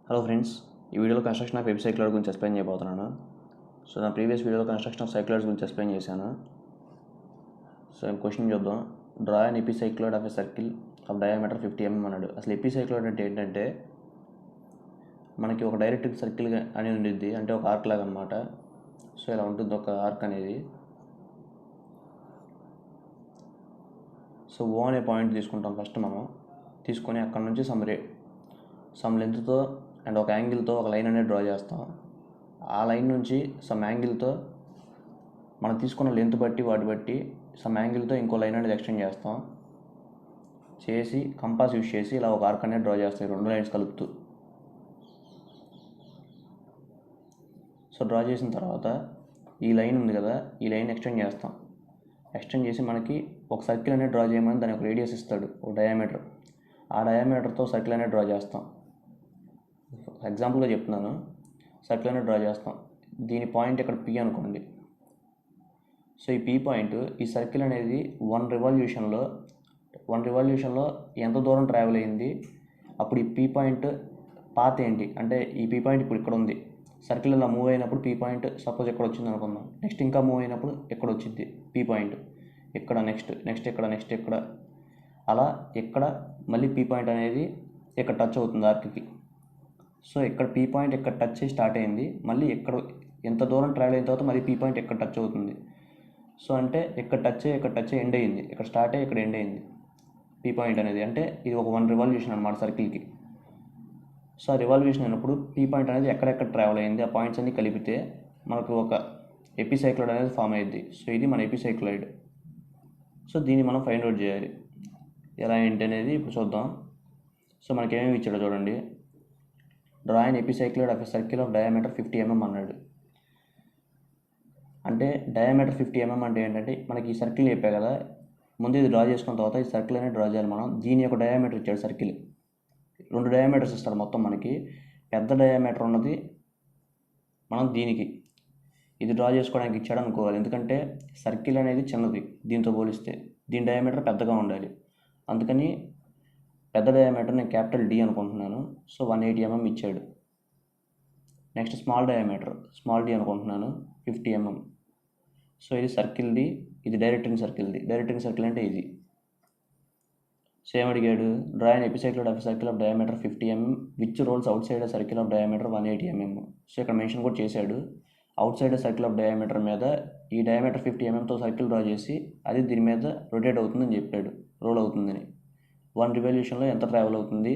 Hello friends, ఈ వీడియోలో construction of ఎపిసైక్లాయిడ్ గురించి ఎక్స్ప్లెయిన్ చేయబోతున్నాను. సో నా ప్రీవియస్ వీడియోలో కన్స్ట్రక్షన్ ఆఫ్ సైక్లాయిడ్స్ గురించి ఎక్స్ప్లెయిన్ చేశాను. సో క్వశ్చన్ చూద్దాం. Draw an epicycloid of a circle of diameter 50 mm అన్నాడు. అసలు ఎపిసైక్లాయిడ్ అంటే ఏంటంటే మనకి ఒక డైరెక్ట్ సర్కిల్ అని ఉండిద్ది, అంటే ఒక ఆర్క్ లాగా అనమాట. సో ఇలా ఉంటుంది ఒక ఆర్క్ అనేది. సో ఓ అనే పాయింట్ తీసుకుంటాం ఫస్ట్ మనం. తీసుకొని అక్కడ నుంచి సమ్ లెంత్తో అండ్ ఒక యాంగిల్తో ఒక లైన్ అనేది డ్రా చేస్తాం. ఆ లైన్ నుంచి సమ్ యాంగిల్తో మనం తీసుకున్న లెంత్ బట్టి వాటి బట్టి సమ్ యాంగిల్తో ఇంకో లైన్ అనేది ఎక్స్టెండ్ చేస్తాం. చేసి కంపాస్ యూస్ చేసి ఇలా ఒక ఆర్క్ అనేది డ్రా చేస్తాం, రెండు లైన్స్ కలుపుతూ. సో డ్రా చేసిన తర్వాత ఈ లైన్ ఉంది కదా, ఈ లైన్ ఎక్స్టెండ్ చేస్తాం. ఎక్స్టెండ్ చేసి మనకి ఒక సర్కిల్ అనేది డ్రా చేయమని దాని ఒక రేడియస్ ఇస్తాడు, ఒక డయామీటర్. ఆ డయామీటర్తో సర్కిల్ అనేది డ్రా చేస్తాం. ఎగ్జాంపుల్గా చెప్తున్నాను. సర్కిల్ అనేది డ్రా చేస్తాం. దీని పాయింట్ ఇక్కడ పి అనుకోండి. సో ఈ పి పాయింట్, ఈ సర్కిల్ అనేది వన్ రివాల్యూషన్లో ఎంత దూరం ట్రావెల్ అయింది, అప్పుడు ఈ పి పాయింట్ పాత్ ఏంటి అంటే ఈ పి పాయింట్ ఇప్పుడు ఇక్కడ ఉంది. సర్కిల్ ఇలా మూవ్ అయినప్పుడు పి పాయింట్ సపోజ్ ఎక్కడ వచ్చింది అనుకుందాం. నెక్స్ట్ ఇంకా మూవ్ అయినప్పుడు ఎక్కడ వచ్చింది పి పాయింట్, ఇక్కడ నెక్స్ట్ ఇక్కడ అలా ఇక్కడ మళ్ళీ పి పాయింట్ అనేది ఇక్కడ టచ్ అవుతుంది ఆర్క్కి. సో ఇక్కడ పీ పాయింట్ ఇక్కడ టచ్ చేసి స్టార్ట్ అయింది, మళ్ళీ ఇక్కడ ఎంత దూరం ట్రావెల్ అయిన తర్వాత మళ్ళీ పీ పాయింట్ ఇక్కడ టచ్ అవుతుంది. సో అంటే ఇక్కడ టచ్ ఎండ్ అయ్యింది, ఇక్కడ స్టార్ట్ అయ్యి ఇక్కడ ఎండ్ అయింది పీ పాయింట్ అనేది. అంటే ఇది ఒక వన్ రివాల్యూషన్ అనమాట సర్కిల్కి. సో ఆ రివాల్యూషన్ అయినప్పుడు పీ పాయింట్ అనేది ఎక్కడెక్కడ ట్రావెల్ అయింది ఆ పాయింట్స్ అన్ని కలిపితే మనకు ఒక ఎపిసైక్లాయిడ్ అనేది ఫామ్ అయ్యింది. సో ఇది మన ఎపిసైక్లాయిడ్. సో దీన్ని మనం ఫైండ్ అవుట్ చేయాలి. ఎలా ఏంటి అనేది ఇప్పుడు చూద్దాం. సో మనకి ఏమేమి ఇచ్చాడో చూడండి. Draw an epicycloid of a circle of diameter 50 mm అన్నాడు. అంటే డయామీటర్ 50 mm అంటే ఏంటంటే మనకి ఈ సర్కిల్ చెప్పా కదా, ముందు ఇది డ్రా చేసుకున్న తర్వాత ఈ సర్కిల్ అనేది డ్రా చేయాలి మనం. దీని యొక్క డయామీటర్ ఇచ్చాడు సర్కిల్. 2 డయామీటర్స్ ఇస్తాడు మొత్తం మనకి. పెద్ద డయామీటర్ ఉన్నది మనం దీనికి ఇది డ్రా చేసుకోవడానికి ఇచ్చాడు అనుకోవాలి. ఎందుకంటే సర్కిల్ అనేది చిన్నది దీంతో పోలిస్తే, దీని డయామీటర్ పెద్దగా ఉండాలి. అందుకని పెద్ద డయామీటర్ నేను క్యాపిటల్ డి అనుకుంటున్నాను. సో 180 mm ఇచ్చాడు. Next small diameter small D అనుకుంటున్నాను, 50 mm. సో ఇది సర్కిల్ది, ఇది డైరెక్ట్రింగ్ సర్కిల్ అంటే ఇది. సేమ్ అడిగాడు. Draw an epicycloid of circle of diameter 50 mm which rolls outside circle of diameter 180 mm. So ఇక్కడ మెన్షన్ కూడా చేశాడు. Outside circle of diameter మీద ఈ డయామీటర్ 50 mmతో సర్కిల్ డ్రా చేసి అది దీని మీద రొటేట్ అవుతుందని చెప్పాడు, రోల్ అవుతుందని. 1 రివల్యూషన్లో ఎంత ట్రావెల్ అవుతుంది,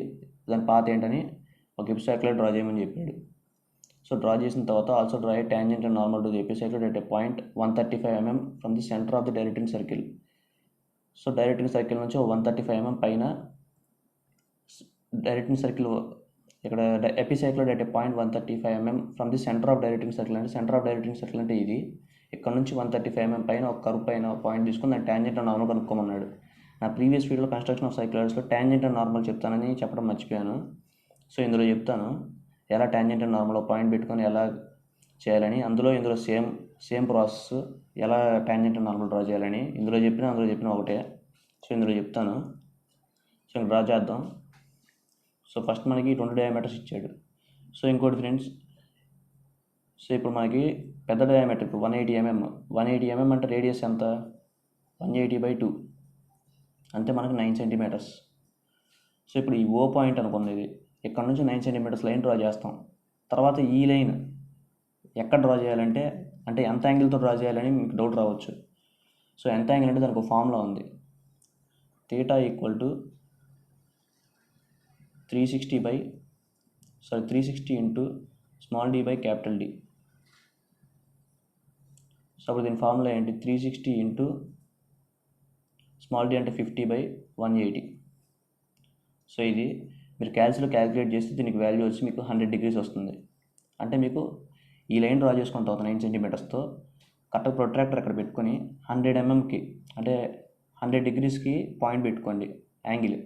దాని పాత్ ఏంటని ఒక ఎపిసైక్లాయిడ్ డ్రా చేయమని చెప్పాడు. సో డ్రా చేసిన తర్వాత also draw A tangent and normal to the ఎపిసైక్లాయిడ్ at a point 135 mm from the centre of the directing circle. So directing circle నుంచి 135 mm పైన డైరెక్టింగ్ సర్కిల్ ఇక్కడ ఎపిసైక్లాయిడ్ at a point 135 mm from the centre of directing circle. అంటే centre of directing circle అంటే ఇది. ఇక్కడ నుంచి 135 mm పైన ఒక కర్వ్ పైన పాయింట్ తీసుకుని దాని టాంజెంట్ అండ్ నార్మల్ కనుక్కోమన్నాడు. నా ప్రీవియస్ వీడియోలో కన్స్ట్రక్షన్ ఆఫ్ సైక్లాయిడ్స్లో టాంజెంట్ అండ్ నార్మల్ చెప్తానని చెప్పడం మర్చిపోయాను. సో ఇందులో చెప్తాను ఎలా టాంజెంట్ అండ్ నార్మల్ పాయింట్ పెట్టుకొని ఎలా చేయాలని. ఇందులో సేమ్ ప్రాసెస్ ఎలా టాంజెంట్ అండ్ నార్మల్ డ్రా చేయాలని అందులో చెప్పిన ఒకటే. సో ఇందులో చెప్తాను. సో డ్రా చేద్దాం. సో ఫస్ట్ మనకి 2 డయామీటర్స్ ఇచ్చాడు. సో ఇంకోటి ఫ్రెండ్స్, సో ఇప్పుడు మనకి పెద్ద డయామీటర్ ఇప్పుడు 180 mm అంటే రేడియస్ ఎంత, 180/2 అంటే మనకు 9 cm. సో ఇప్పుడు ఈ ఓ పాయింట్ అనుకుంది, ఇది ఇక్కడ నుంచి 9 cm లైన్ డ్రా చేస్తాం. తర్వాత ఈ లైన్ ఎక్కడ డ్రా చేయాలంటే అంటే ఎంత యాంగిల్తో డ్రా చేయాలని మీకు డౌట్ రావచ్చు. సో ఎంత యాంగిల్ అంటే దానికి ఒక ఫార్ములా ఉంది. θ = 360 into small d by capital D. So అప్పుడు దీని ఫార్ములా ఏంటి, 360 ఇంటూ స్మాల్ d అంటే 50/180. సో ఇది మీరు క్యాలిక్యులేట్ చేస్తే దీనికి వాల్యూ వచ్చి మీకు 100 degrees వస్తుంది. అంటే మీకు ఈ లైన్ డ్రా చేసుకున్న తర్వాత 9 cmతో కరెక్ట్ ప్రొట్రాక్టర్ అక్కడ పెట్టుకొని 100 mmకి అంటే 100 degreesకి పాయింట్ పెట్టుకోండి, యాంగిల్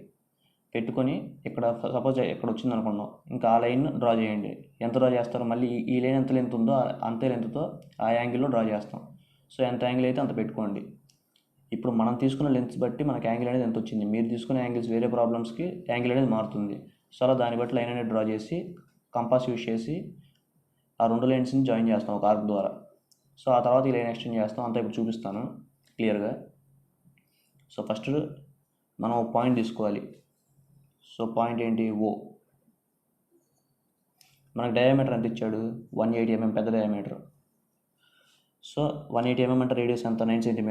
పెట్టుకొని ఇక్కడ సపోజ్ ఎక్కడ వచ్చింది అనుకున్నాం, ఇంకా ఆ లైన్ డ్రా చేయండి. ఎంత డ్రా చేస్తారో మళ్ళీ ఈ లైన్ ఎంత లెంత్ ఉందో అంతే లెంత్తో ఆ యాంగిల్లో డ్రా చేస్తాం. సో ఎంత యాంగిల్ అయితే అంత పెట్టుకోండి. ఇప్పుడు మనం తీసుకున్న లెన్స్ బట్టి మనకి యాంగిల్ అనేది ఎంత వచ్చింది. మీరు తీసుకునే యాంగిల్స్ వేరే ప్రాబ్లమ్స్కి యాంగిల్ అనేది మారుతుంది. సో అలా దాన్ని బట్టి లైన్ అనేది డ్రా చేసి కంపాస్ యూజ్ చేసి ఆ 2 లైన్స్ని జాయిన్ చేస్తాం ఒక ఆర్క్ ద్వారా. సో ఆ తర్వాత ఈ లైన్ ఎక్స్టెండ్ చేస్తాం. అంతా ఇప్పుడు చూపిస్తాను క్లియర్గా. సో ఫస్ట్ మనం పాయింట్ తీసుకోవాలి. సో పాయింట్ ఏంటి? ఓ. మనకు డయామీటర్ ఎంత ఇచ్చాడు? 180 mm పెద్ద డయామీటర్. సో 180 mm అంటే రేడియస్ ఎంత? 9 cm.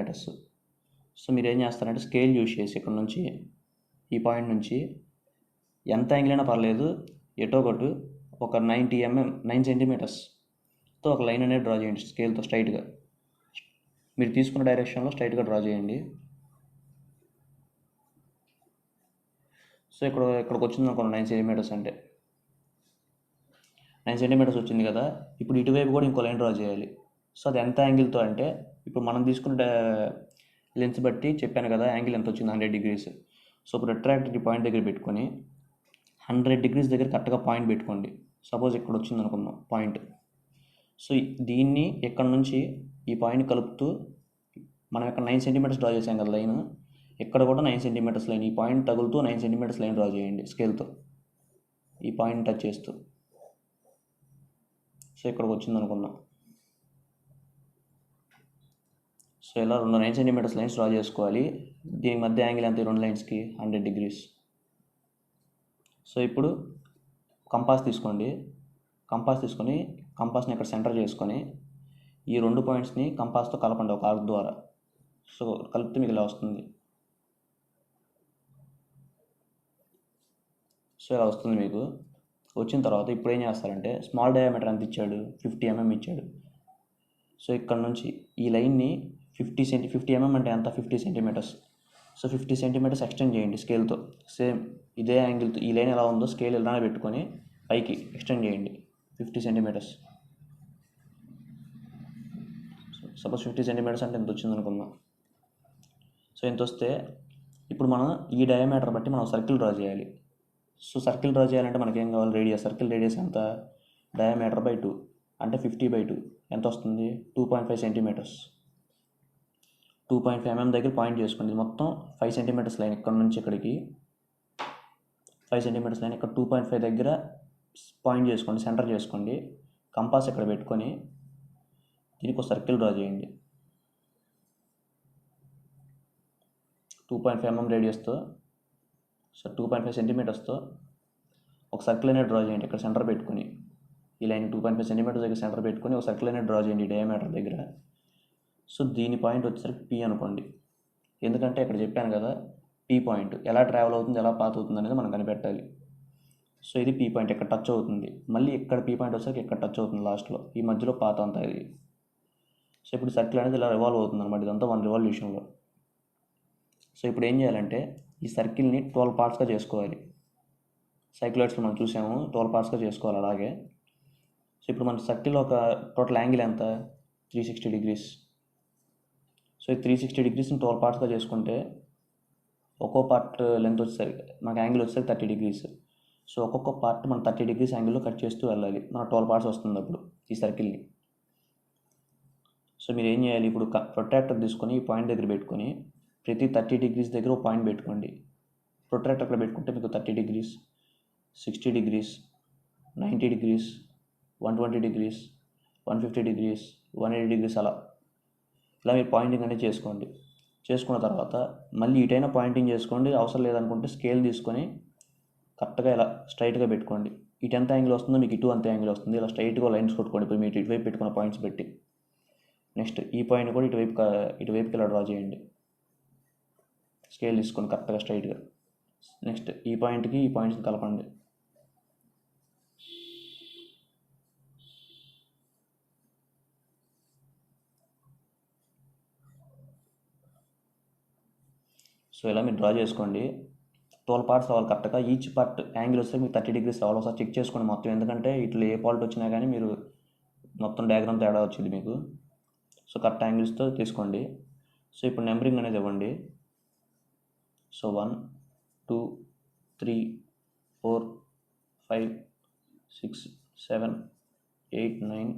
సో మీరు ఏం చేస్తారంటే స్కేల్ యూజ్ చేసి ఇక్కడ నుంచి ఈ పాయింట్ నుంచి ఎంత యాంగిల్ అయినా పర్లేదు, ఎటో ఒకటి ఒక 9 cm ఒక లైన్ అనేది డ్రా చేయండి స్కేల్తో స్ట్రైట్గా. మీరు తీసుకున్న డైరెక్షన్లో స్ట్రైట్గా డ్రా చేయండి. సో ఇక్కడికి వచ్చింది అనుకోండి 9 cm అంటే 9 cm వచ్చింది కదా. ఇప్పుడు ఇటువైపు కూడా ఇంకో లైన్ డ్రా చేయాలి. సో అది ఎంత యాంగిల్తో అంటే ఇప్పుడు మనం తీసుకున్న లెన్స్ బట్టి చెప్పాను కదా యాంగిల్ ఎంత వచ్చింది, 100 degrees. సో ఇప్పుడు అట్రాక్టర్ పాయింట్ దగ్గర పెట్టుకొని 100 degrees దగ్గర కరెక్ట్గా పాయింట్ పెట్టుకోండి. సపోజ్ ఇక్కడ వచ్చింది అనుకుందాం పాయింట్. సో దీన్ని ఇక్కడ నుంచి ఈ పాయింట్ కలుపుతూ మనం ఇక్కడ 9 cm డ్రా చేసాం కదా లైన్, ఇక్కడ కూడా 9 cm లైన్, ఈ పాయింట్ తగులుతూ 9 cm లైన్ డ్రా చేయండి స్కేల్తో ఈ పాయింట్ టచ్ చేస్తూ. సో ఇక్కడికి వచ్చింది అనుకుందాం. సో ఇలా 2 9 cm లైన్స్ డ్రా చేసుకోవాలి. దీని మధ్య యాంగిల్ ఎంత? 2 లైన్స్కి 100 degrees. సో ఇప్పుడు కంపాస్ తీసుకోండి. కంపాస్ తీసుకొని కంపాస్ని ఇక్కడ సెంటర్ చేసుకొని ఈ 2 పాయింట్స్ని కంపాస్తో కలపండి ఒక ఆర్క్ ద్వారా. సో కలిపితే మీకు ఇలా వస్తుంది. సో ఇలా వస్తుంది మీకు. వచ్చిన తర్వాత ఇప్పుడు ఏం చేస్తారంటే స్మాల్ డయామీటర్ ఎంత ఇచ్చాడు? 50 mm ఇచ్చాడు. సో ఇక్కడ నుంచి ఈ లైన్ని 50 mm అంటే ఎంత? 50 cm. సో 50 cm ఎక్స్టెండ్ చేయండి స్కేల్తో. సేమ్ ఇదే యాంగిల్తో ఈ లైన్ ఎలా ఉందో స్కేల్ ఇలానే పెట్టుకొని పైకి ఎక్స్టెండ్ చేయండి 50 cm. సపోజ్ 50 cm అంటే ఎంత వచ్చింది అనుకుందాం. సో ఎంత వస్తే ఇప్పుడు మనం ఈ డయామీటర్ బట్టి మనం సర్కిల్ డ్రా చేయాలి. సో సర్కిల్ డ్రా చేయాలంటే మనకి ఏం కావాలి? రేడియస్. సర్కిల్ రేడియస్ ఎంత? డయామీటర్ బై 2 అంటే 50/2 ఎంత వస్తుంది? 2.5 cm. 2.5 mm దగ్గర పాయింట్ చేసుకోండి. మొత్తం 5 cm లైన్ ఇక్కడ నుంచి ఇక్కడికి 5 cm లైన్ ఇక్కడ 2.5 దగ్గర పాయింట్ చేసుకోండి, సెంటర్ చేసుకోండి. కంపాస్ ఇక్కడ పెట్టుకొని దీనికి ఒక సర్కిల్ డ్రా చేయండి 2.5 mm రేడియస్తో. సో 2.5 cm ఒక సర్కిల్ అనేది డ్రా చేయండి ఇక్కడ సెంటర్ పెట్టుకొని. ఈ లైన్ 2.5 cm దగ్గర సెంటర్ పెట్టుకొని ఒక సర్కిల్ అనేది డ్రా చేయండి డయామీటర్ దగ్గర. సో దీని పాయింట్ వచ్చేసరికి పీ అనుకోండి. ఎందుకంటే ఇక్కడ చెప్పాను కదా పీ పాయింట్ ఎలా ట్రావెల్ అవుతుంది, ఎలా పాత్ అవుతుంది అనేది మనం కనిపెట్టాలి. సో ఇది పీ పాయింట్ ఇక్కడ టచ్ అవుతుంది. మళ్ళీ ఇక్కడ పీ పాయింట్ వచ్చేసరికి ఇక్కడ టచ్ అవుతుంది లాస్ట్లో. ఈ మధ్యలో పాత్ అంతా ఇది. సో ఇప్పుడు సర్కిల్ అనేది ఇలా రివాల్వ్ అవుతుంది అనమాట. ఇదంతా 1 రివాల్యూషన్లో. సో ఇప్పుడు ఏం చేయాలంటే ఈ సర్కిల్ని 12 పార్ట్స్గా చేసుకోవాలి. సైక్లాయిడ్స్లో మనం చూసాము 12 పార్ట్స్గా చేసుకోవాలి అలాగే. సో ఇప్పుడు మన సర్కిల్ ఒక టోటల్ యాంగిల్ ఎంత? 360 degrees. సో ఈ 360 degreesని 12 పార్ట్స్గా చేసుకుంటే ఒక్కో పార్ట్ లెంత్ వచ్చేసరికి మనకు యాంగిల్ వచ్చేసరికి 30 degrees. సో ఒక్కొక్క పార్ట్ మనం 30 degrees యాంగిల్లో కట్ చేస్తూ వెళ్ళాలి. మన 12 పార్ట్స్ వస్తుంది అప్పుడు ఈ సర్కిల్ని. సో మీరు ఏం చేయాలి? ఇప్పుడు ప్రొట్రాక్టర్ తీసుకొని ఈ పాయింట్ దగ్గర పెట్టుకొని ప్రతి 30 degrees దగ్గర ఒక పాయింట్ పెట్టుకోండి. ప్రొట్రాక్టర్ అక్కడ పెట్టుకుంటే మీకు 30 degrees, 60 degrees, 90 degrees, 120 degrees, 150 degrees, 180 degrees అలా ఇలా మీరు పాయింటింగ్ అనేది చేసుకోండి. చేసుకున్న తర్వాత మళ్ళీ ఇటైనా పాయింటింగ్ చేసుకోండి. అవసరం లేదనుకుంటే స్కేల్ తీసుకొని కరెక్ట్గా ఇలా స్ట్రైట్గా పెట్టుకోండి. ఇటు ఎంత యాంగిల్ వస్తుందో మీకు ఇటు అంత యాంగిల్ వస్తుంది. ఇలా స్ట్రైట్గా లైన్స్ కొట్టుకోండి. ఇప్పుడు మీరు ఇటువైపు పెట్టుకున్న పాయింట్స్ పెట్టి నెక్స్ట్ ఈ పాయింట్ కూడా ఇటువైపుకి ఇలా డ్రా చేయండి. స్కేల్ తీసుకొని కరెక్ట్గా స్ట్రైట్గా. నెక్స్ట్ ఈ పాయింట్కి ఈ పాయింట్స్ని కలపండి. సో ఇలా మీరు డ్రా చేసుకోండి. 12 పార్ట్స్ రావాలి కరెక్ట్గా. ఈచ్ పార్ట్ యాంగిల్ వస్తే మీకు 30 degrees రావాలి. ఒకసారి చెక్ చేసుకోండి మొత్తం. ఎందుకంటే ఇట్లా ఏ పాల్ట్ వచ్చినా కానీ మీరు మొత్తం డయాగ్రామ్ తేడా వచ్చింది మీకు. సో కరెక్ట్ యాంగిల్స్తో తీసుకోండి. సో ఇప్పుడు నెంబరింగ్ అనేది ఇవ్వండి. So 1 2 3 4 5 6 7 8 9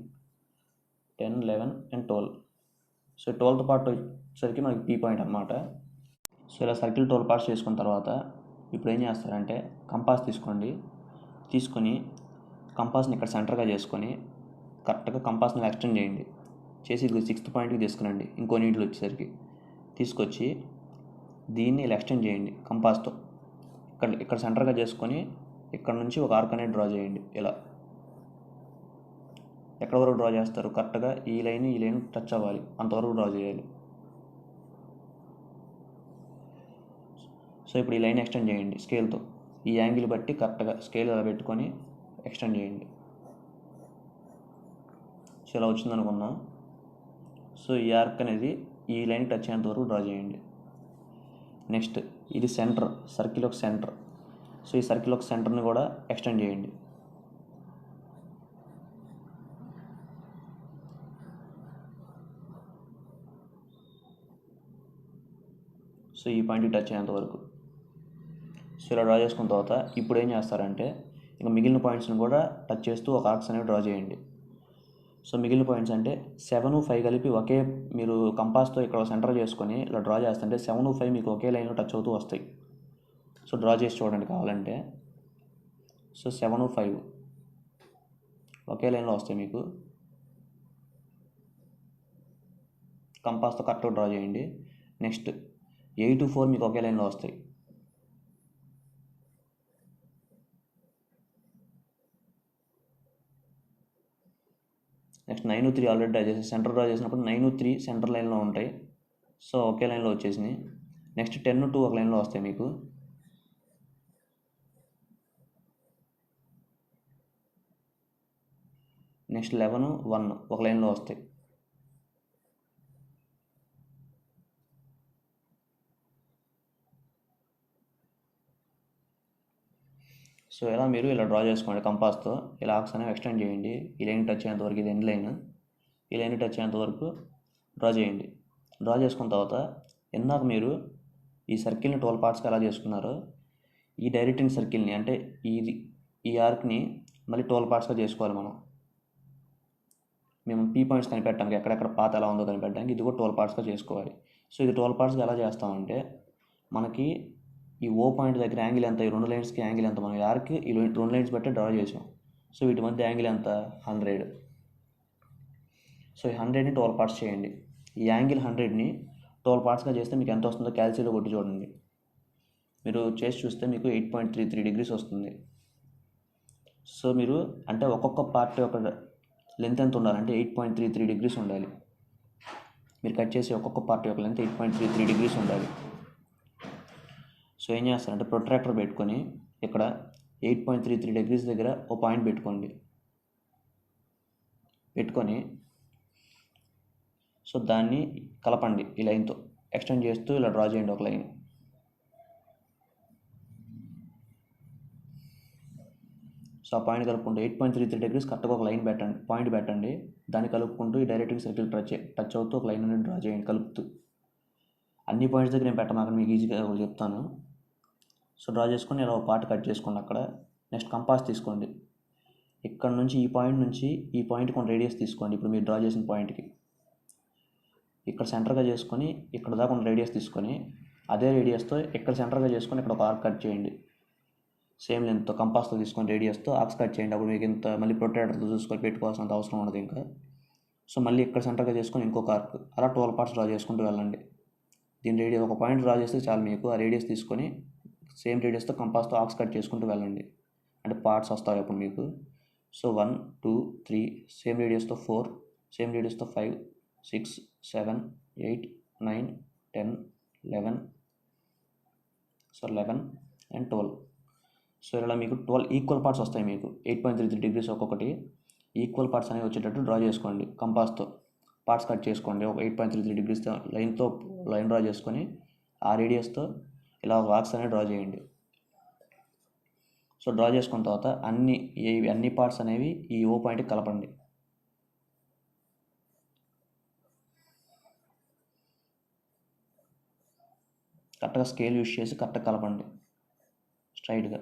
10 11 and 12. So 12th part వచ్చేసరికి మనకి పీ పాయింట్ అన్నమాట. సో ఇలా సర్కిల్ 12 పార్ట్స్ చేసుకున్న తర్వాత ఇప్పుడు ఏం చేస్తారంటే కంపాస్ తీసుకోండి. తీసుకొని కంపాస్ని ఇక్కడ సెంటర్గా చేసుకొని కరెక్ట్గా కంపాస్ని ఎక్స్టెండ్ చేయండి. చేసి ఇది 6th పాయింట్కి తీసుకురండి. ఇంకో నీటిలో వచ్చేసరికి తీసుకొచ్చి దీన్ని ఇలా ఎక్స్టెండ్ చేయండి కంపాస్తో. ఇక్కడ సెంటర్గా చేసుకొని ఇక్కడ నుంచి ఒక ఆర్క్ అనేది డ్రా చేయండి. ఇలా ఎక్కడ వరకు డ్రా చేస్తారు? కరెక్ట్గా ఈ లైన్ టచ్ అవ్వాలి, అంతవరకు డ్రా చేయాలి. సో ఇప్పుడు ఈ లైన్ ఎక్స్టెండ్ చేయండి స్కేల్తో. ఈ యాంగిల్ బట్టి కరెక్ట్గా స్కేల్ ఇలా పెట్టుకొని ఎక్స్టెండ్ చేయండి. సో ఇలా వచ్చింది అనుకుందాం. సో ఈ ఆర్క్ అనేది ఈ లైన్ టచ్ అయ్యేంత వరకు డ్రా చేయండి. నెక్స్ట్ ఇది సెంటర్, సర్కిల్ ఒక సెంటర్. సో ఈ సర్కిల్ ఒక సెంటర్ని కూడా ఎక్స్టెండ్ చేయండి. సో ఈ పాయింట్కి టచ్ అయ్యేంత వరకు. సో ఇలా డ్రా చేసుకున్న తర్వాత ఇప్పుడు ఏం చేస్తారంటే ఇంకా మిగిలిన పాయింట్స్ని కూడా టచ్ చేస్తూ ఒక ఆర్క్స్ అనేవి డ్రా చేయండి. సో మిగిలిన పాయింట్స్ అంటే 7, 5 కలిపి ఒకే, మీరు కంపాస్తో ఇక్కడ సెంటర్ చేసుకొని ఇలా డ్రా చేస్తుంటే 7, 5 మీకు ఒకే లైన్లో టచ్ అవుతూ వస్తాయి. సో డ్రా చేసి చూడండి కావాలంటే. సో 7, 5 ఒకే లైన్లో వస్తాయి మీకు. కంపాస్తో కరెక్ట్గా డ్రా చేయండి. నెక్స్ట్ 8, 4 మీకు ఒకే లైన్లో వస్తాయి. నెక్స్ట్ 9, 3 ఆల్రెడీ డ్రా చేసి సెంటర్ డ్రా చేసినప్పుడు 9, 3 సెంటర్ లైన్లో ఉంటాయి. సో ఒకే లైన్లో వచ్చేసినాయి. నెక్స్ట్ 10, 2 ఒక లైన్లో వస్తాయి మీకు. నెక్స్ట్ 11, 1 ఒక లైన్లో వస్తాయి. సో ఇలా మీరు ఇలా డ్రా చేసుకోండి కంపాస్తో. ఇలా ఆర్క్స్ అనేవి ఎక్స్టెండ్ చేయండి. ఈ లైన్ టచ్ అయ్యేంత వరకు, ఇది ఎండ్ లైన్, ఈ లైన్ టచ్ అయ్యేంత వరకు డ్రా చేయండి. డ్రా చేసుకున్న తర్వాత ఇందాక మీరు ఈ సర్కిల్ని 12 పార్ట్స్గా ఎలా చేసుకున్నారో ఈ డైరెక్టింగ్ సర్కిల్ని అంటే ఈ ఆర్క్ని మళ్ళీ 12 పార్ట్స్గా చేసుకోవాలి మనం. మేము పీ పాయింట్స్ కనిపెట్టడానికి, ఎక్కడెక్కడ పాత ఎలా ఉందో కనిపెట్టడానికి ఇది కూడా 12 పార్ట్స్గా చేసుకోవాలి. సో ఇది 12 పార్ట్స్గా ఎలా చేస్తామంటే మనకి ఈ ఓ పాయింట్ దగ్గర యాంగిల్ ఎంత, ఈ 2 లైన్స్కి యాంగిల్ ఎంత, మనం ఆర్క్కి ఈ 2 లైన్స్ బట్టి డ్రా చేసాం. సో వీటి మధ్య యాంగిల్ ఎంత, 100. సో ఈ 100ని 12 పార్ట్స్ చేయండి. ఈ యాంగిల్ 100ని 12 పార్ట్స్గా చేస్తే మీకు ఎంత వస్తుందో క్యాల్సిలో కొట్టి చూడండి. మీరు చేసి చూస్తే మీకు 8.33 degrees వస్తుంది. సో మీరు అంటే ఒక్కొక్క పార్ట్ యొక్క లెంత్ ఎంత ఉండాలంటే 8.33 degrees ఉండాలి. మీరు కట్ చేసి ఒక్కొక్క పార్ట్ యొక్క లెంత్ 8.33 degrees ఉండాలి. సో ఏం చేస్తారంటే ప్రొట్రాక్టర్ పెట్టుకొని ఇక్కడ 8.33 degrees దగ్గర ఒక పాయింట్ పెట్టుకొని సో దాన్ని కలపండి ఈ లైన్తో. ఎక్స్టెండ్ చేస్తూ ఇలా డ్రా చేయండి ఒక లైన్. సో ఆ పాయింట్ కలుపుకుంటూ 8.33 degrees కరెక్ట్గా ఒక లైన్ పాయింట్ పెట్టండి. దాన్ని కలుపుకుంటూ ఈ డైరెక్టింగ్ సర్కిల్ టచ్ అవుతూ ఒక లైన్ అనేది డ్రా చేయండి కలుపుతూ. అన్ని పాయింట్స్ దగ్గర నేను పెట్టమాక, మీకు ఈజీగా చెప్తాను. సో డ్రా చేసుకొని ఇలా ఒక పార్ట్ కట్ చేసుకోండి అక్కడ. నెక్స్ట్ కంపాస్ తీసుకోండి. ఇక్కడ నుంచి ఈ పాయింట్ నుంచి ఈ పాయింట్ కొన్ని రేడియస్ తీసుకోండి. ఇప్పుడు మీరు డ్రా చేసిన పాయింట్కి ఇక్కడ సెంటర్గా చేసుకొని ఇక్కడ దాకా కొన్ని రేడియస్ తీసుకొని అదే రేడియస్తో ఇక్కడ సెంటర్గా చేసుకొని ఇక్కడ ఒక ఆర్క్ కట్ చేయండి. సేమ్ లెంత్తో కంపాస్తో తీసుకొని రేడియస్తో ఆర్క్స్ కట్ చేయండి. అప్పుడు మీకు ఇంత మళ్ళీ ప్రొట్రాక్టర్తో చూసుకొని పెట్టుకోవాల్సినంత అవసరం ఉండదు ఇంకా. సో మళ్ళీ ఇక్కడ సెంటర్గా చేసుకొని ఇంకొక ఆర్క్, అలా 12 పార్ట్స్ డ్రా చేసుకుంటూ వెళ్ళండి. దీని రేడియస్ ఒక పాయింట్ డ్రా చేస్తే చాలు మీకు. ఆ రేడియస్ తీసుకొని సేమ్ రేడియస్తో కంపాస్తో ఆర్క్స్ కట్ చేసుకుంటూ వెళ్ళండి. అంటే పార్ట్స్ వస్తాయి అప్పుడు మీకు. సో 1, 2, 3 సేమ్ రేడియస్తో 4, సేమ్ రేడియస్తో 5, 6, 7, 8, 9, 10, 11, సో 11 and 12. సో ఇలా మీకు 12 ఈక్వల్ పార్ట్స్ వస్తాయి మీకు. 8.33 degrees ఒక్కొక్కటి ఈక్వల్ పార్ట్స్ అనేవి వచ్చేటట్టు డ్రా చేసుకోండి. కంపాస్తో పార్ట్స్ కట్ చేసుకోండి. ఒక 8.33 degrees లైన్ డ్రా చేసుకొని ఆ రేడియస్తో ఇలా ఆర్క్స్ అనేవి డ్రా చేయండి. సో డ్రా చేసుకున్న తర్వాత అన్ని పార్ట్స్ అనేవి ఈ ఓ పాయింట్కి కలపండి. కరెక్ట్గా స్కేల్ యూజ్ చేసి కరెక్ట్గా కలపండి స్ట్రైట్గా.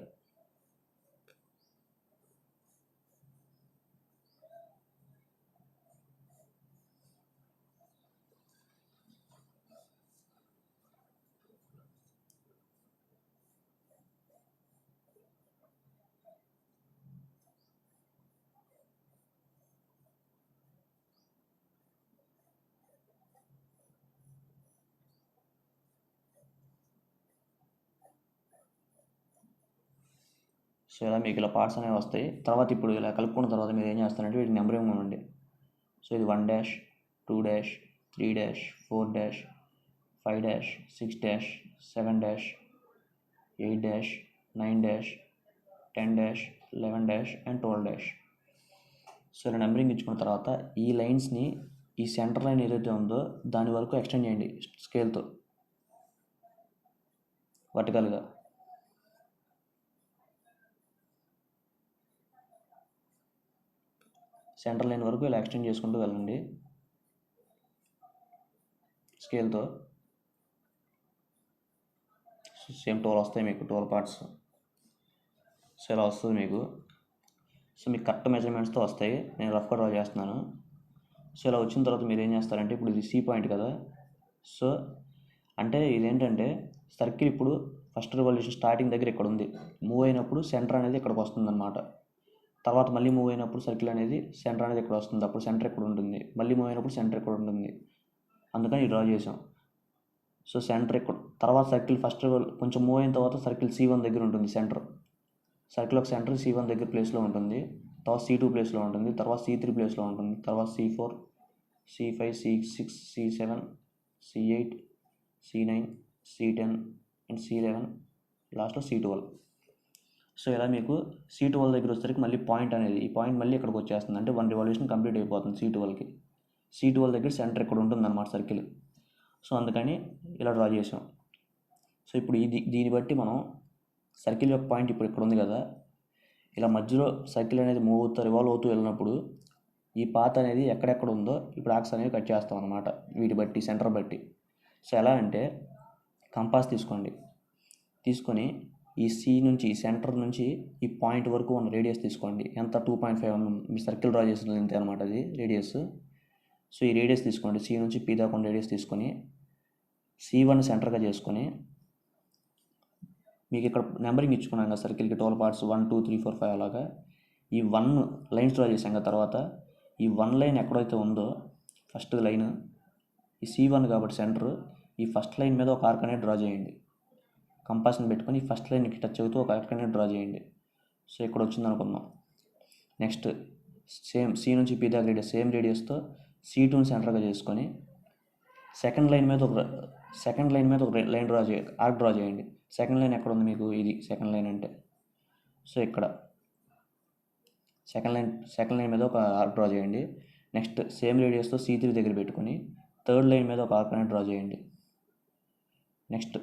సో ఇలా మీకు ఇలా పార్ట్స్ అనేవి వస్తాయి. తర్వాత ఇప్పుడు ఇలా కలుపుకున్న తర్వాత మీరు ఏం చేస్తారంటే వీటికి నెంబరింగ్ ఇవ్వండి. సో ఇది 1 dash 2 dash 3 dash 4 dash 5 dash 6 dash 7 dash 8 dash 9 dash 10 dash 11 dash and 12 dash. So ఇలా నెంబరింగ్ ఇచ్చుకున్న తర్వాత ఈ లైన్స్ని ఈ సెంటర్ లైన్ ఏదైతే ఉందో దాని వరకు ఎక్స్టెండ్ చేయండి స్కేల్తో వర్టికల్గా. సెంటర్ లైన్ వరకు ఇలా ఎక్స్టెండ్ చేసుకుంటూ వెళ్ళండి స్కేల్తో. సేమ్ 12 వస్తాయి మీకు, 12 పార్ట్స్. సో ఇలా వస్తుంది మీకు. సో మీకు కరెక్ట్ మెజర్మెంట్స్తో వస్తాయి. నేను రఫ్గా డ్రా చేస్తున్నాను. సో ఇలా వచ్చిన తర్వాత మీరు ఏం చేస్తారంటే ఇప్పుడు ఇది సి పాయింట్ కదా. సో అంటే ఇదేంటంటే సర్కిల్ ఇప్పుడు ఫస్ట్ రివల్యూషన్ స్టార్టింగ్ దగ్గర ఇక్కడ ఉంది, మూవ్ అయినప్పుడు సెంటర్ అనేది ఇక్కడికి వస్తుంది అనమాట. తర్వాత మళ్ళీ మూవ్ అయినప్పుడు సర్కిల్ అనేది సెంటర్ అనేది ఇక్కడ వస్తుంది, అప్పుడు సెంటర్ ఇక్కడ ఉంటుంది. మళ్ళీ మూవ్ అయినప్పుడు సెంటర్ ఇక్కడ ఉంటుంది, అందుకని డ్రా చేసాం. సో సెంటర్ ఇక్కడ, తర్వాత సర్కిల్ ఫస్ట్ కొంచెం మూవ్ అయిన తర్వాత సర్కిల్ C1 దగ్గర ఉంటుంది సెంటర్. సర్కిల్ ఒక సెంటర్ C1 దగ్గర ప్లేస్లో ఉంటుంది, తర్వాత C2 ప్లేస్లో ఉంటుంది, తర్వాత C3 ప్లేస్లో ఉంటుంది, తర్వాత C4 C5 C6 C7 C8 C9 C10 and C11 లాస్ట్లో C12. సో ఇలా మీకు C12 దగ్గర వచ్చేసరికి మళ్ళీ పాయింట్ అనేది, ఈ పాయింట్ మళ్ళీ ఇక్కడికి వచ్చేస్తుంది, అంటే 1 రివాల్యూషన్ కంప్లీట్ అయిపోతుంది C12కి. C12 దగ్గర సెంటర్ ఇక్కడ ఉంటుంది అన్నమాట సర్కిల్. సో అందుకని ఇలా డ్రా చేసాం. సో ఇప్పుడు దీన్ని బట్టి మనం సర్కిల్ యొక్క పాయింట్ ఇప్పుడు ఇక్కడ ఉంది కదా, ఇలా మధ్యలో సర్కిల్ అనేది మూవ్ అవుతూ రివాల్వ్ అవుతూ వెళ్ళినప్పుడు ఈ పాత్ అనేది ఎక్కడెక్కడ ఉందో ఇప్పుడు ఆక్స్ అనేవి కట్ చేస్తాం అనమాట, వీటి బట్టి సెంటర్ బట్టి. సో ఎలా అంటే కంపాస్ తీసుకోండి, తీసుకొని ఈ సి నుంచి ఈ సెంటర్ నుంచి ఈ పాయింట్ వరకు ఉన్న రేడియస్ తీసుకోండి. ఎంత 2.5 mm మీ సర్కిల్ డ్రా చేసిన అంతే అనమాట అది రేడియస్. సో ఈ రేడియస్ తీసుకోండి, సి నుంచి పి దాకా ఉన్న రేడియస్ తీసుకొని C1 సెంటర్గా చేసుకొని, మీకు ఇక్కడ నెంబరింగ్ ఇచ్చుకున్నాం కదా సర్కిల్కి 12 పార్ట్స్ 1 2 3 4 5 అలాగా. ఈ 1 లైన్స్ డ్రా చేసాం కదా, తర్వాత ఈ 1 లైన్ ఎక్కడైతే ఉందో ఫస్ట్ లైన్ ఈ C1 కాబట్టి సెంటర్, ఈ ఫస్ట్ లైన్ మీద ఒక ఆర్క్ అనేది డ్రా చేయండి. కంపాస్ని పెట్టుకొని ఈ ఫస్ట్ లైన్కి టచ్ అవుతూ ఒక ఆర్క్ అనేది డ్రా చేయండి. సో ఇక్కడ వచ్చింది అనుకుందాం. నెక్స్ట్ సేమ్ సి నుంచి పి దాకా రేడియస్, సేమ్ రేడియస్తో C2ని సెంటర్గా చేసుకొని సెకండ్ లైన్ మీద ఒక లైన్ డ్రా చేయండి, ఆర్క్ డ్రా చేయండి. సెకండ్ లైన్ ఎక్కడ ఉంది మీకు, ఇది సెకండ్ లైన్ అంటే. సో ఇక్కడ సెకండ్ లైన్ మీద ఒక ఆర్క్ డ్రా చేయండి. నెక్స్ట్ సేమ్ రేడియస్తో C3 దగ్గర పెట్టుకొని థర్డ్ లైన్ మీద ఒక ఆర్క్ అనేది డ్రా చేయండి. నెక్స్ట్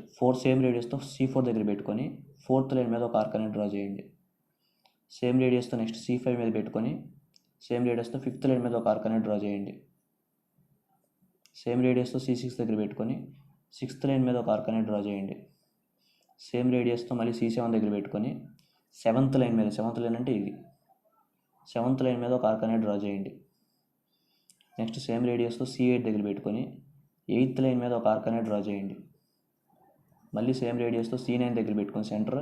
సేమ్ రేడియస్తో C4 దగ్గర పెట్టుకొని ఫోర్త్ లైన్ మీద ఒక ఆర్క్ అనేది డ్రా చేయండి. సేమ్ రేడియస్తో నెక్స్ట్ C5 మీద పెట్టుకొని సేమ్ రేడియస్తో ఫిఫ్త్ లైన్ మీద ఒక ఆర్క్ అనేది డ్రా చేయండి. సేమ్ రేడియస్తో C6 దగ్గర పెట్టుకొని సిక్స్త్ లైన్ మీద ఒక ఆర్క్ అనేది డ్రా చేయండి. సేమ్ రేడియస్తో మళ్ళీ C7 దగ్గర పెట్టుకొని సెవెంత్ లైన్ అంటే ఇది, సెవెంత్ లైన్ మీద ఒక ఆర్క్ అనేది డ్రా చేయండి. నెక్స్ట్ సేమ్ రేడియస్తో C8 దగ్గర పెట్టుకొని ఎయిత్ లైన్ మీద ఒక ఆర్క్ అనేది డ్రా చేయండి. మళ్ళీ సేమ్ రేడియస్తో C9 దగ్గర పెట్టుకొని సెంటర్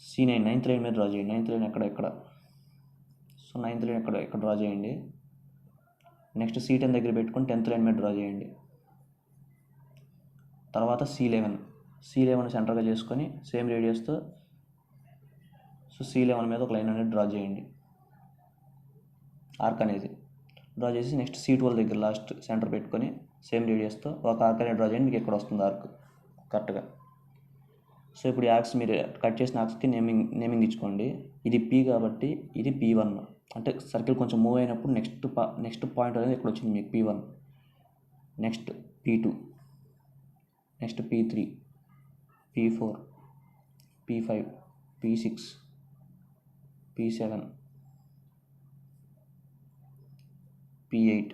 C9 నైన్త్ లైన్ మీద డ్రా చేయండి. నైన్త్ లైన్ ఎక్కడ, సో నైన్త్ లైన్ ఇక్కడ డ్రా చేయండి. నెక్స్ట్ C10 దగ్గర పెట్టుకొని 10th లైన్ మీద డ్రా చేయండి. తర్వాత C11 సెంటర్గా చేసుకొని సేమ్ రేడియస్తో సో C11 మీద ఒక లైన్ అనేది డ్రా చేయండి, ఆర్క్ అనేది డ్రా చేసి నెక్స్ట్ C12 దగ్గర లాస్ట్ సెంటర్ పెట్టుకొని సేమ్ రేడియస్తో ఒక ఆర్క్ అనేది డ్రా చేయండి. మీకు ఎక్కడ వస్తుంది ఆర్క్ కరెక్ట్గా. సో ఇప్పుడు ఈ ఆర్క్స్ మీరు కట్ చేసిన ఆర్క్స్కి నేమింగ్ ఇచ్చుకోండి. ఇది P కాబట్టి ఇది P1, అంటే సర్కిల్ కొంచెం మూవ్ అయినప్పుడు నెక్స్ట్ పాయింట్ అనేది ఇక్కడ వచ్చింది మీకు P1. Next P2, next P3 P4 P5 P6 P7 P8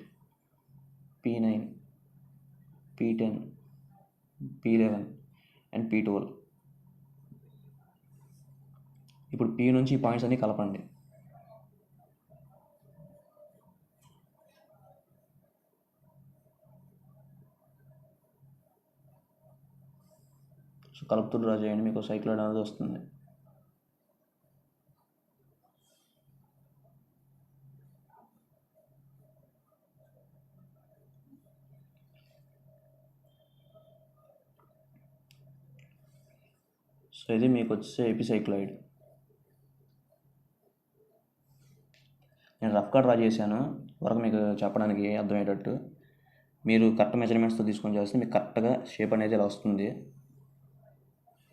P9 P10 P11 and P12. ఇప్పుడు P నుంచి ఈ పాయింట్స్ అన్నీ కలపండి. సో కలుపుతూ డ్రా చేయండి, మీకు సైక్లాయిడ్ అనేది వస్తుంది. సో ఇది మీకు వచ్చే ఎపిసైక్లాయిడ్. నేను రఫ్గా డ్రా చేశాను వరకు మీకు చెప్పడానికి అర్థమయ్యేటట్టు. మీరు కరెక్ట్ మెజర్మెంట్స్తో తీసుకొని చేస్తే మీకు కరెక్ట్గా షేప్ అనేది ఇలా వస్తుంది.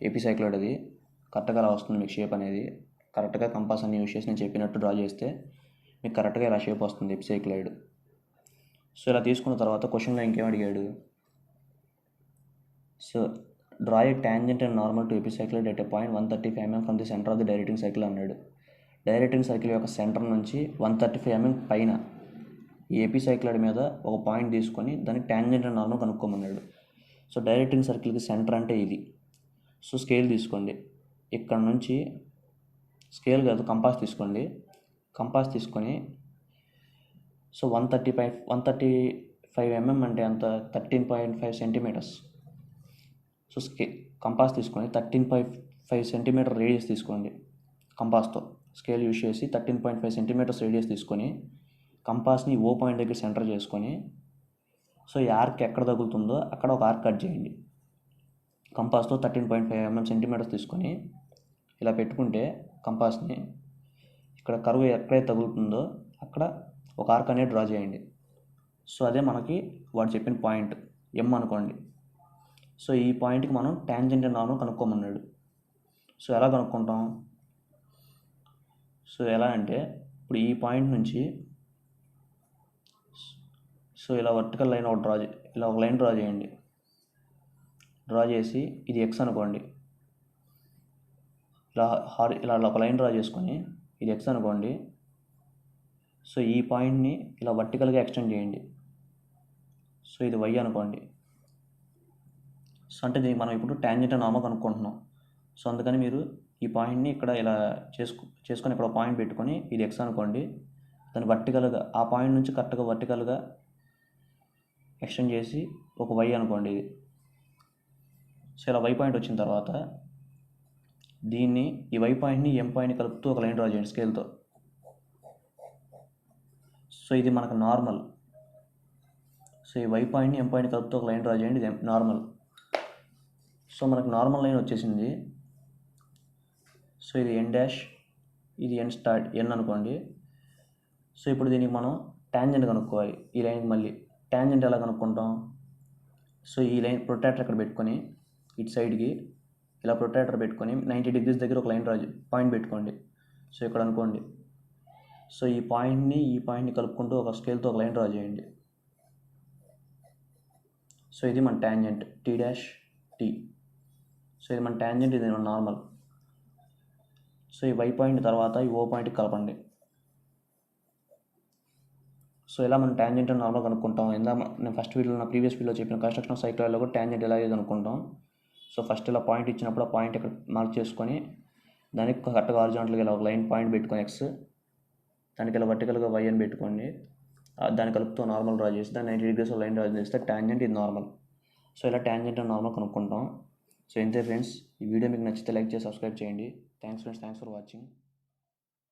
ఎపిసైక్లాయిడ్ అది కరెక్ట్గా ఇలా వస్తుంది మీకు షేప్ అనేది. కరెక్ట్గా కంపాస్ అన్ని యూస్ చేసి నేను చెప్పినట్టు డ్రా చేస్తే మీకు కరెక్ట్గా ఇలా షేప్ వస్తుంది ఎపిసైక్లాయిడ్. సో ఇలా తీసుకున్న తర్వాత క్వశ్చన్లో ఇంకేం అడిగాడు, so draw A tangent and normal to ఎపిసైక్లాయిడ్ at a point 135 mm from the centre of the directing circle అన్నాడు. డైరెక్టింగ్ సర్కిల్ యొక్క సెంటర్ నుంచి 135 mm పైన ఈ ఎపిసైక్లాయిడ్ మీద ఒక పాయింట్ తీసుకొని దానికి టాంజెంట్ అండ్ నార్మల్ కనుక్కోమన్నాడు. సో డైరెక్టింగ్ సర్కిల్కి సెంటర్ అంటే ఇది. సో స్కేల్ తీసుకోండి, ఇక్కడ నుంచి స్కేల్ కాదు కంపాస్ తీసుకోండి. కంపాస్ తీసుకొని సో 135 mm అంటే అంత 13.5 సెంటీమీటర్స్. సో కంపాస్ తీసుకొని 13.5 సెంటీమీటర్ రేడియస్ తీసుకోండి. కంపాస్తో స్కేల్ యూజ్ చేసి 13.5 సెంటీమీటర్స్ రేడియస్ తీసుకొని కంపాస్ని ఓ పాయింట్ దగ్గర సెంటర్ చేసుకొని సో ఈ ఆర్క్ ఎక్కడ తగులుతుందో అక్కడ ఒక ఆర్క్ కట్ చేయండి. కంపాస్తో 13.5 mm సెంటీమీటర్స్ తీసుకొని ఇలా పెట్టుకుంటే కంపాస్ని ఇక్కడ కర్వ్ ఎక్కడైతే తగులుతుందో అక్కడ ఒక ఆర్క్ అనేది డ్రా చేయండి. సో అదే మనకి వాడు చెప్పిన పాయింట్ ఎం అనుకోండి. సో ఈ పాయింట్కి మనం టాంజెంట్ అండ్ నార్మల్ కనుక్కోమన్నాడు. సో ఎలా కనుక్కుంటాం, సో ఎలా అంటే ఇప్పుడు ఈ పాయింట్ నుంచి సో ఇలా వర్టికల్ లైన్ ఒకటి ఇలా ఒక లైన్ డ్రా చేయండి. డ్రా చేసి ఇది ఎక్స్ అనుకోండి. ఇలా ఒక లైన్ డ్రా చేసుకొని ఇది ఎక్స్ అనుకోండి. సో ఈ పాయింట్ని ఇలా వర్టికల్గా ఎక్స్టెండ్ చేయండి. సో ఇది వై అనుకోండి. సో అంటే దీనికి మనం ఇప్పుడు టాంజెంట్ అండ్ నార్మల్ కనుక్కుంటున్నాం. సో అందుకని మీరు ఈ పాయింట్ని ఇక్కడ ఇలా చేసుకొని ఇక్కడ ఒక పాయింట్ పెట్టుకొని ఇది ఎక్స్ అనుకోండి. దాన్ని వర్టికల్గా ఆ పాయింట్ నుంచి కరెక్ట్గా వర్టికల్గా ఎక్స్టెండ్ చేసి ఒక వై అనుకోండి ఇది. సో ఇలా వై పాయింట్ వచ్చిన తర్వాత దీన్ని ఈ వై పాయింట్ని ఎం పాయింట్ని కలుపుతూ ఒక లైన్ డ్రా చేయండి స్కేల్తో. సో ఇది మనకు నార్మల్. సో ఈ వై పాయింట్ని ఎం పాయింట్ని కలుపుతూ ఒక లైన్ డ్రా చేయండి, ఇది నార్మల్. సో మనకు నార్మల్ లైన్ వచ్చేసింది. సో ఇది ఎన్ డాష్, ఇది ఎన్ స్టార్ట్ ఎన్ అనుకోండి. సో ఇప్పుడు దీనికి మనం టాంజెంట్ కనుక్కోవాలి. ఈ లైన్కి మళ్ళీ టాంజెంట్ ఎలా కనుక్కుంటాం, సో ఈ లైన్ ప్రొట్రాక్టర్ ఇక్కడ పెట్టుకొని ఇటు సైడ్కి ఇలా ప్రొట్రాక్టర్ పెట్టుకొని 90 degrees దగ్గర ఒక లైన్ డ్రా పాయింట్ పెట్టుకోండి. సో ఇక్కడ అనుకోండి. సో ఈ పాయింట్ని కలుపుకుంటూ ఒక స్కేల్తో ఒక లైన్ డ్రా చేయండి. సో ఇది మన tangent T dash T. So ఇది మన టాంజెంట్, ఇది మన నార్మల్. సో ఈ వై పాయింట్ తర్వాత ఈ ఓ పాయింట్కి కలపండి. సో ఇలా మనం టాంజెంట్ అండ్ నార్మల్ కనుక్కుంటాం. నేను నా ప్రీవియస్ వీడియోలో చెప్పిన కన్స్ట్రక్షన్ ఆఫ్ సైక్లాయిడ్లో కూడా టాంజెంట్ ఇలాగే కనుక్కుంటాం. సో ఫస్ట్ ఇలా పాయింట్ ఇచ్చినప్పుడు ఆ పాయింట్ ఇక్కడ మార్క్ చేసుకొని దానికి కరెక్ట్గా హారిజాంటల్గా ఇలా ఒక లైన్ పాయింట్ పెట్టుకొని ఎక్స్, దానికి ఇలా వర్టికల్గా వై అని పెట్టుకోండి. దాని కలుపుతో నార్మల్ డ్రా చేసి దాన్ని 90 degrees లైన్ డ్రా చేస్తే టాంజెంట్, ఇది నార్మల్. సో ఇలా టాంజెంట్ అండ్ నార్మల్ కనుక్కుంటాం. సో ఇంతే ఫ్రెండ్స్, ఈ వీడియో మీకు నచ్చితే లైక్ చేసి సబ్స్క్రైబ్ చేయండి. Thanks friends, thanks for watching.